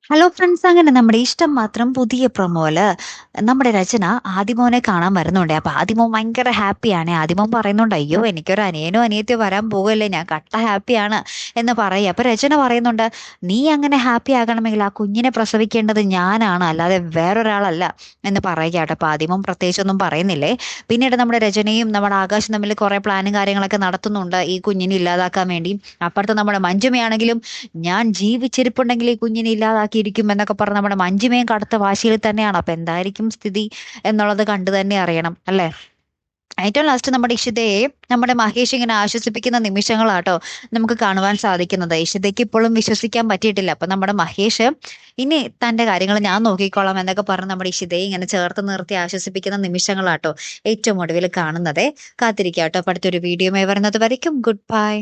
Hello friends, അങ്ങനെ നമ്മുടെ ഇഷ്ടം മാത്രം പുതിയ പ്രൊമോല് നമ്മുടെ രചന ആദിമോനെ കാണാൻ വരുന്നുണ്ട്. അപ്പൊ ആദിമോൻ ഭയങ്കര ഹാപ്പിയാണ്. ആദിമോൻ പറയുന്നുണ്ട്, അയ്യോ എനിക്കൊരു അനിയനോ അനിയത്തിയോ വരാൻ പോകല്ലേ, ഞാൻ കട്ട ഹാപ്പിയാണ് എന്ന് പറയുക. അപ്പൊ രചന പറയുന്നുണ്ട്, നീ അങ്ങനെ ഹാപ്പി ആകണമെങ്കിൽ ആ കുഞ്ഞിനെ പ്രസവിക്കേണ്ടത് ഞാനാണ്, അല്ലാതെ വേറൊരാളല്ല എന്ന് പറയുക കേട്ടോ. അപ്പൊ ആദിമോൻ പ്രത്യേകിച്ചൊന്നും പറയുന്നില്ലേ. പിന്നീട് നമ്മുടെ രചനയും നമ്മുടെ ആകാശം തമ്മിൽ കുറെ പ്ലാനും കാര്യങ്ങളൊക്കെ നടത്തുന്നുണ്ട് ഈ കുഞ്ഞിനെ ഇല്ലാതാക്കാൻ വേണ്ടി. അപ്പുറത്ത് നമ്മുടെ മഞ്ജുമയാണെങ്കിലും, ഞാൻ ജീവിച്ചിരിപ്പുണ്ടെങ്കിൽ ഈ കുഞ്ഞിനെ ഇല്ലാതാക്കിയിരിക്കും എന്നൊക്കെ പറഞ്ഞ് നമ്മുടെ മഞ്ജുമയും കടുത്ത വാശിയിൽ തന്നെയാണ്. അപ്പൊ എന്തായിരിക്കും സ്ഥിതി എന്നുള്ളത് കണ്ടു തന്നെ അറിയണം, അല്ലെ? ഏറ്റവും ലാസ്റ്റ് നമ്മുടെ ഇഷിതയെ നമ്മുടെ മഹേഷ് ഇങ്ങനെ ആശ്വസിപ്പിക്കുന്ന നിമിഷങ്ങളാട്ടോ നമുക്ക് കാണുവാൻ സാധിക്കുന്നത്. ഇഷിതയ്ക്ക് ഇപ്പോഴും വിശ്വസിക്കാൻ പറ്റിയിട്ടില്ല. അപ്പൊ നമ്മുടെ മഹേഷ് ഇനി തന്റെ കാര്യങ്ങൾ ഞാൻ നോക്കിക്കോളാം എന്നൊക്കെ പറഞ്ഞ് നമ്മുടെ ഇഷിതയെ ഇങ്ങനെ ചേർത്ത് നിർത്തി ആശ്വസിപ്പിക്കുന്ന നിമിഷങ്ങളാട്ടോ ഏറ്റവും ഒടുവിൽ കാണുന്നത്. കാത്തിരിക്കാട്ടോ അടുത്തൊരു വീഡിയോ വരുന്നത് വരയ്ക്കും. Good bye.